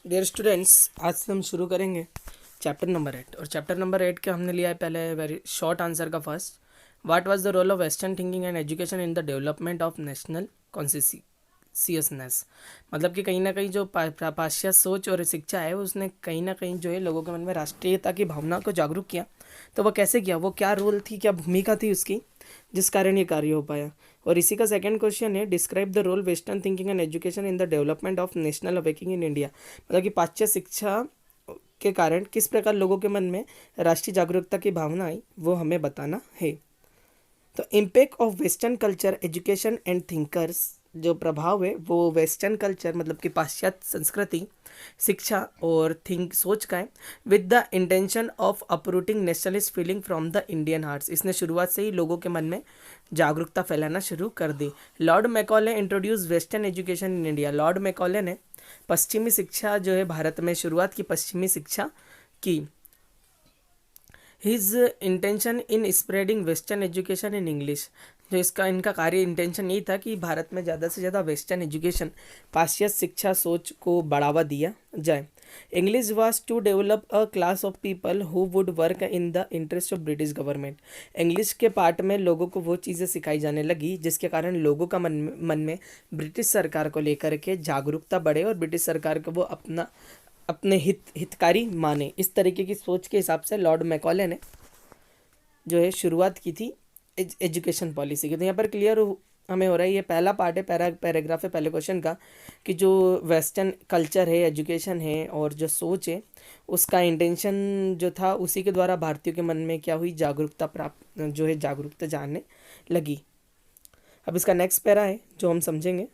Dear students, आज से हम शुरू करेंगे चैप्टर नंबर 8। और चैप्टर नंबर 8 के हमने लिया है पहले वेरी शॉर्ट आंसर का first. What was the role of western thinking and education in the development of national consciousness. मतलब कि कहीं ना कहीं जो पाश्चात्य सोच और शिक्षा है उसने कहीं ना कहीं जो है लोगों के मन में राष्ट्रीयता की भावना को जागरूक किया। तो वह कैसे किया, वो क्या रोल थी, क्या भूमिका थी उसकी, जिस कारण ये कार्य हो पाया। और इसी का सेकंड क्वेश्चन है, describe the role western thinking and education in the development of national awakening in India. मतलब कि पाश्चात्य शिक्षा के कारण किस प्रकार लोगों के मन में राष्ट्रीय जागरूकता की भावना आई, वो हमें बताना है। तो impact of western culture education and thinkers, जो प्रभाव है वो वेस्टर्न कल्चर मतलब कि पाश्चात्य संस्कृति, शिक्षा और थिंक सोच का है। With the intention of uprooting nationalist feeling from the Indian hearts, इसने शुरुआत से ही लोगों के मन में जागरूकता फैलाना शुरू कर दी। Lord Macaulay introduce western education in India. Lord Macaulay ने पश्चिमी शिक्षा जो है भारत में शुरुआत की, पश्चिमी शिक्षा की। His intention in spreading western education in English, जो इसका इनका कार्य इंटेंशन यही था कि भारत में ज़्यादा से ज़्यादा वेस्टर्न एजुकेशन, पाश्चात्य शिक्षा सोच को बढ़ावा दिया जाए। English was to develop a class of people who would work in the interest of British government. English के पार्ट में लोगों को वो चीज़ें सिखाई जाने लगी जिसके कारण लोगों का मन में ब्रिटिश सरकार को लेकर के जागरूकता बढ़े और ब्रिटिश सरकार को वो अपने हितकारी माने। इस तरीके की सोच के हिसाब से लॉर्ड मैकॉले ने जो है शुरुआत की थी एजुकेशन पॉलिसी की। तो यहाँ पर हमें हो रहा है, ये पहला पार्ट है, पैराग्राफ है पहले क्वेश्चन का, कि जो वेस्टर्न कल्चर है, एजुकेशन है और जो सोच है उसका इंटेंशन जो था उसी के द्वारा भारतीयों के मन में क्या हुई, जागरूकता प्राप्त जो है जागरूकता जानने लगी। अब इसका नेक्स्ट पैरा है जो हम समझेंगे।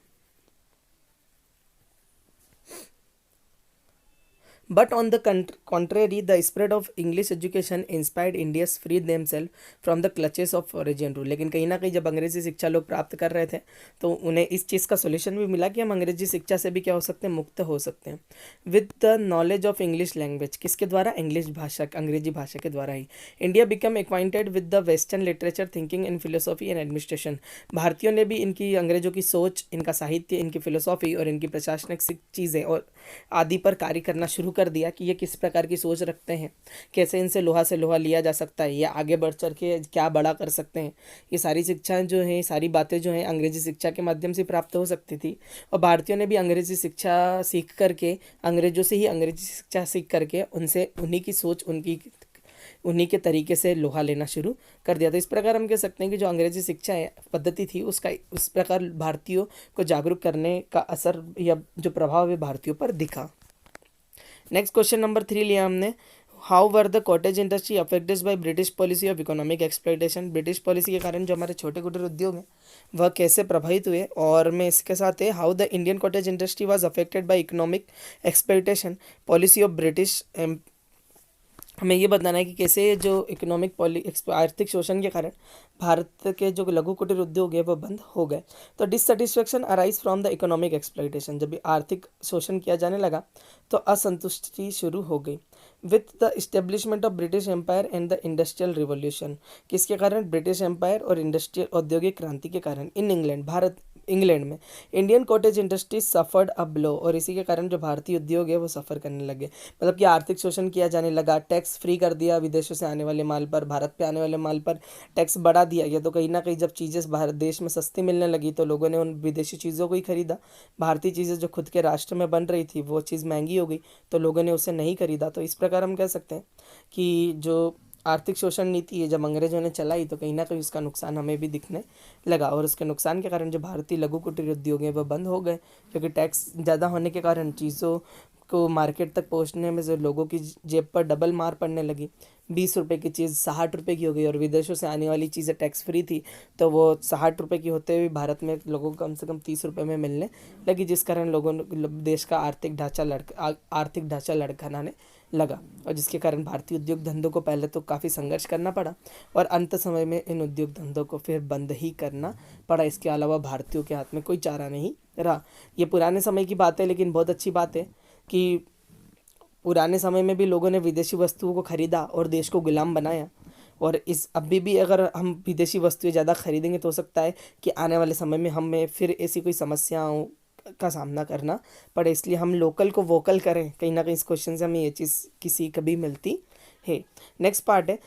But on the contrary, the spread of English education inspired Indians free themselves from the clutches of foreign rule। लेकिन कहीं ना कहीं जब अंग्रेजी शिक्षा लोग प्राप्त कर रहे थे तो उन्हें इस चीज़ का सोल्यूशन भी मिला कि हम अंग्रेजी शिक्षा से भी क्या हो सकते हैं, मुक्त हो सकते हैं। With the knowledge of English language, किसके द्वारा, इंग्लिश भाषा, अंग्रेजी भाषा के द्वारा ही India become acquainted with the western literature, thinking and philosophy and administration. भारतीयों ने भी इनकी अंग्रेजों की सोच, इनका साहित्य, इनकी फिलोसॉफी और इनकी प्रशासनिक चीज़ें और आदि पर कार्य करना शुरू कर दिया कि ये किस प्रकार की सोच रखते हैं, कैसे इनसे लोहा लिया जा सकता है, या आगे बढ़ चढ़ के क्या बड़ा कर सकते हैं। ये सारी शिक्षाएं जो हैं, सारी बातें जो हैं अंग्रेजी शिक्षा के माध्यम से प्राप्त हो सकती थी। और भारतीयों ने भी अंग्रेजी शिक्षा सीख करके, अंग्रेजों से ही अंग्रेजी शिक्षा सीख करके उनसे उन्हीं की सोच, उन्हीं के तरीके से लोहा लेना शुरू कर दिया। तो इस प्रकार हम कह सकते हैं कि जो अंग्रेजी शिक्षा है पद्धति थी उसका उस प्रकार भारतीयों को जागरूक करने का असर या जो प्रभाव है भारतीयों पर दिखा। नेक्स्ट क्वेश्चन नंबर 3 लिया हमने। How were the cottage industry affected by British policy of economic exploitation. British policy के कारण जो हमारे छोटे कुटीर उद्योग हैं वह कैसे प्रभावित हुए। और मैं इसके साथ है, how the Indian cottage industry was affected by economic exploitation policy of British. हमें ये बताना है कि कैसे जो आर्थिक शोषण के कारण भारत के जो लघु कुटीर उद्योग है वो बंद हो गए। तो dissatisfaction arise from the economic exploitation, जब आर्थिक शोषण किया जाने लगा तो असंतुष्टि शुरू हो गई। With the establishment of British Empire and the industrial revolution, किसके कारण, ब्रिटिश एम्पायर और इंडस्ट्रियल औद्योगिक क्रांति के कारण। इन इंग्लैंड में Indian cottage industry suffered a blow, और इसी के कारण जो भारतीय उद्योग है वो सफ़र करने लगे। मतलब कि आर्थिक शोषण किया जाने लगा, टैक्स फ्री कर दिया विदेशों से आने वाले माल पर, भारत पे आने वाले माल पर टैक्स बढ़ा दिया गया। तो कहीं ना कहीं जब चीज़ें भारत देश में सस्ती मिलने लगी तो लोगों ने उन विदेशी चीज़ों को ही खरीदा। भारतीय चीज़ें जो खुद के राष्ट्र में बन रही थी वो चीज़ महंगी हो गई तो लोगों ने उसे नहीं खरीदा। तो इस प्रकार हम कह सकते हैं कि जो आर्थिक शोषण नीति है जब अंग्रेजों ने चलाई तो कहीं ना कहीं उसका नुकसान हमें भी दिखने लगा। और उसके नुकसान के कारण जो भारतीय लघु कुटीर उद्योग हैं वह बंद हो गए, क्योंकि टैक्स ज़्यादा होने के कारण चीज़ों को मार्केट तक पहुंचने में जो लोगों की जेब पर डबल मार पड़ने लगी। 20 रुपए की चीज़ 60 रुपए की हो गई, और विदेशों से आने वाली चीज़ें टैक्स फ्री थी तो वो 60 रुपए की होते हुए भारत में लोगों को कम से कम 30 रुपए में मिलने लगी, जिस कारण लोगों ने देश का आर्थिक ढांचा लड़खड़ाने लगा। और जिसके कारण भारतीय उद्योग धंधों को पहले तो काफ़ी संघर्ष करना पड़ा और अंत समय में इन उद्योग धंधों को फिर बंद ही करना पड़ा। इसके अलावा भारतीयों के हाथ में कोई चारा नहीं रहा। ये पुराने समय की बात है, लेकिन बहुत अच्छी बात है कि पुराने समय में भी लोगों ने विदेशी वस्तुओं को खरीदा और देश को गुलाम बनाया। और इस अभी भी अगर हम विदेशी वस्तुएं ज़्यादा खरीदेंगे तो हो सकता है कि आने वाले समय में हमें फिर ऐसी कोई समस्याओं का सामना करना पड़े, इसलिए हम लोकल को वोकल करें। कहीं ना कहीं इस क्वेश्चन से हमें ये चीज़ की सीख भी मिलती है। नेक्स्ट पार्ट है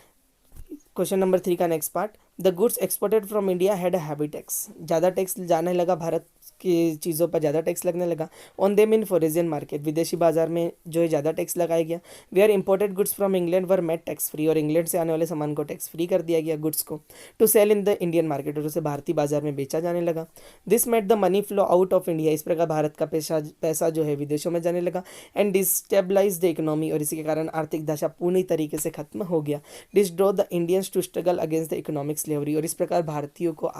क्वेश्चन नंबर 3 का next part, the goods exported from India had a heavy tax. ज़्यादा टैक्स जाने लगा, भारत की चीज़ों पर ज़्यादा टैक्स लगने लगा। On them in foreign market, विदेशी बाजार में जो है ज़्यादा टैक्स लगाया गया। Where imported goods from England were made tax free, और इंग्लैंड से आने वाले सामान को टैक्स फ्री कर दिया गया गुड्स को, to sell in the Indian market, और उसे भारतीय बाजार में बेचा जाने लगा। This made the money flow out of India, इस प्रकार भारत का पैसा जो है विदेशों में जाने लगा। एंड डिस्टेबलाइज द इकोनॉमी, और इसी के कारण आर्थिक दशा पूरी तरीके से खत्म हो गया। This draw the Indians to struggle against the economic slavery, और इस प्रकार भारतीयों को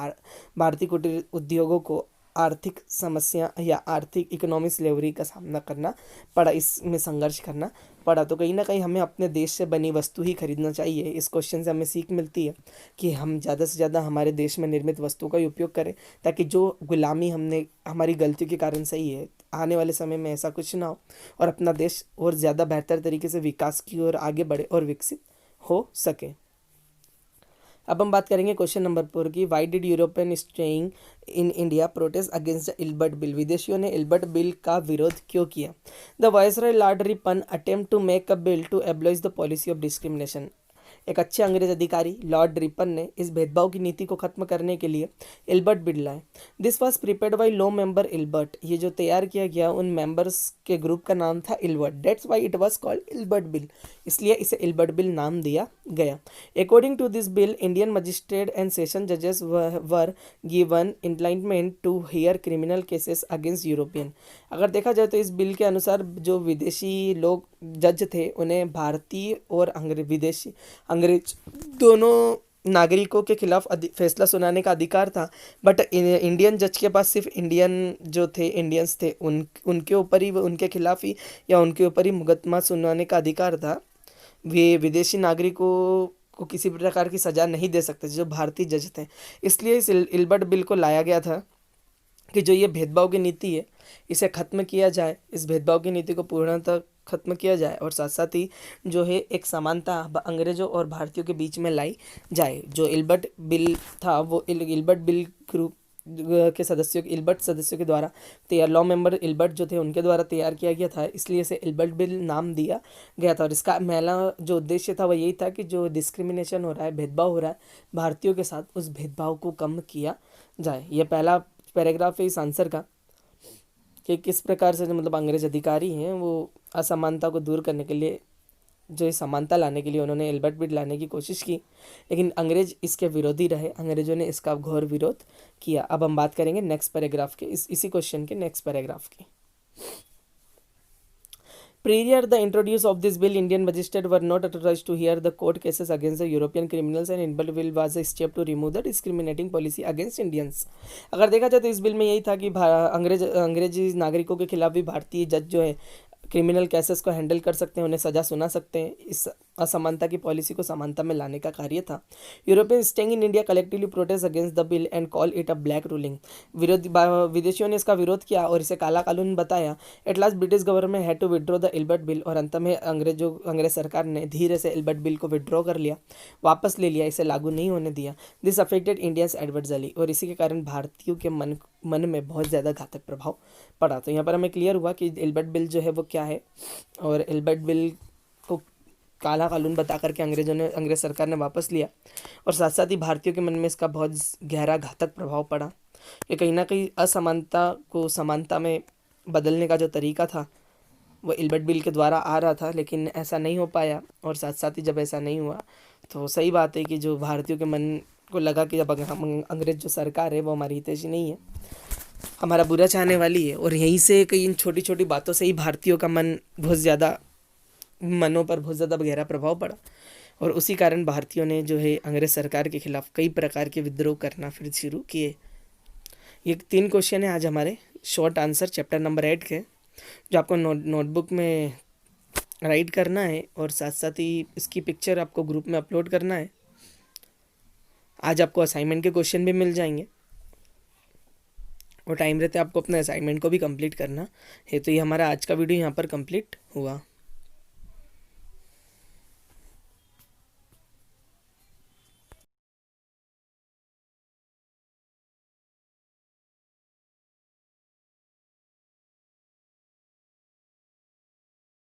भारतीय कुटीर उद्योगों को आर्थिक समस्या या आर्थिक इकोनॉमिक स्लेवरी का सामना करना पड़ा, इसमें संघर्ष करना पड़ा। तो कहीं ना कहीं हमें अपने देश से बनी वस्तु ही खरीदना चाहिए। इस क्वेश्चन से हमें सीख मिलती है कि हम ज़्यादा से ज़्यादा हमारे देश में निर्मित वस्तुओं का ही उपयोग करें, ताकि जो गुलामी हमने हमारी गलतियों के कारण सही है, आने वाले समय में ऐसा कुछ ना हो, और अपना देश और ज़्यादा बेहतर तरीके से विकास की ओर आगे बढ़े और विकसित हो सके। अब हम बात करेंगे क्वेश्चन नंबर 4 की, why did European staying in India protest against the Ilbert bill, विदेशियों ने इल्बर्ट बिल का विरोध क्यों किया। The viceroy Lord Ripon attempt to make a bill to abolish the policy of discrimination, एक अच्छे अंग्रेज अधिकारी लॉर्ड रिपन ने इस भेदभाव की नीति को खत्म करने के लिए इल्बर्ट बिल लाए। This was prepared by law member Ilbert, ये जो तैयार किया गया उन मेंबर्स के ग्रुप का नाम था Ilbert, that's why it was called Ilbert bill, इसलिए इसे इल्बर्ट बिल नाम दिया गया। According to this bill, Indian magistrate and session जजेस were given enlightenment to hear criminal cases against European. अगर देखा जाए तो इस बिल के अनुसार जो विदेशी लोग जज थे उन्हें भारतीय और विदेशी अंग्रेज दोनों नागरिकों के खिलाफ फैसला सुनाने का अधिकार था। बट इंडियन जज के पास सिर्फ इंडियंस थे, उनके ऊपर ही, उनके खिलाफ ही या उनके ऊपर ही मुकदमा सुनाने का अधिकार था। वे विदेशी नागरिकों को किसी प्रकार की सज़ा नहीं दे सकते जो भारतीय जज थे। इसलिए इस इल्बर्ट बिल को लाया गया था कि जो ये भेदभाव की नीति है इसे ख़त्म किया जाए, इस भेदभाव की नीति को पूर्णतः ख़त्म किया जाए, और साथ साथ ही जो है एक समानता अंग्रेजों और भारतीयों के बीच में लाई जाए। जो इल्बर्ट बिल था वो इल्बर्ट बिल ग्रुप के सदस्यों इल्बर्ट सदस्यों के द्वारा तैयार, लॉ मेंबर इल्बर्ट जो थे उनके द्वारा तैयार किया गया था, इसलिए इसे इल्बर्ट बिल नाम दिया गया था। और इसका पहला जो उद्देश्य था वो यही था कि जो डिस्क्रिमिनेशन हो रहा है, भेदभाव हो रहा है भारतीयों के साथ, उस भेदभाव को कम किया जाए। यह पहला पैराग्राफ है इस आंसर का कि किस प्रकार से जो मतलब अंग्रेज अधिकारी हैं वो असमानता को दूर करने के लिए, जो समानता लाने के लिए उन्होंने इल्बर्ट बिल लाने की कोशिश की, लेकिन अंग्रेज इसके विरोधी रहे, अंग्रेजों ने इसका घोर विरोध किया। अब हम बात करेंगे नेक्स्ट पैराग्राफ के, इसी क्वेश्चन के नेक्स्ट पैराग्राफ की। Prior the introduce of this bill, Indian magistrates were not authorized to hear the court cases against the European criminals, and Iqbal bill was a step to remove the discriminating policy against Indians। अगर देखा जाए तो इस bill में यही था कि अंग्रेजी नागरिकों के खिलाफ भी भारतीय जज जो है क्रिमिनल केसेस को हैंडल कर सकते हैं, उन्हें सज़ा सुना सकते हैं। इस असमानता की पॉलिसी को समानता में लाने का कार्य था। European staying in India collectively protest against the bill and call it a black ruling, विदेशियों ने इसका विरोध किया और इसे काला कानून बताया। At last British government had to withdraw the Ilbert bill, और अंत में अंग्रेज सरकार ने धीरे से इल्बर्ट बिल को विड्रॉ कर लिया, वापस ले लिया, इसे लागू नहीं होने दिया। दिस अफेक्टेड इंडियंस एडवर्सली, और इसी के कारण भारतीयों के मन में बहुत ज़्यादा घातक प्रभाव पड़ा। तो यहाँ पर हमें क्लियर हुआ कि इल्बर्ट बिल जो है वो क्या है, और इल्बर्ट बिल को काला कानून बता करके अंग्रेज सरकार ने वापस लिया, और साथ साथ ही भारतीयों के मन में इसका बहुत गहरा घातक प्रभाव पड़ा कि कहीं ना कहीं असमानता को समानता में बदलने का जो तरीका था वो इल्बर्ट बिल के द्वारा आ रहा था, लेकिन ऐसा नहीं हो पाया। और साथ साथ ही जब ऐसा नहीं हुआ तो सही बात है कि जो भारतीयों के मन को लगा कि जब अंग्रेज जो सरकार है वो हमारी हितैषी नहीं है, हमारा बुरा चाहने वाली है, और यहीं से कई इन छोटी छोटी बातों से ही भारतीयों का मनों पर बहुत ज़्यादा गहरा प्रभाव पड़ा, और उसी कारण भारतीयों ने जो है अंग्रेज सरकार के खिलाफ कई प्रकार के विद्रोह करना फिर शुरू किए। ये 3 क्वेश्चन है आज हमारे शॉर्ट आंसर चैप्टर नंबर 8 के, जो आपको नोटबुक में राइट करना है, और साथ साथ ही इसकी पिक्चर आपको ग्रुप में अपलोड करना है। आज आपको असाइनमेंट के क्वेश्चन भी मिल जाएंगे, और टाइम रहते आपको अपने असाइनमेंट को भी कंप्लीट करना है। तो ये हमारा आज का वीडियो यहाँ पर कंप्लीट हुआ।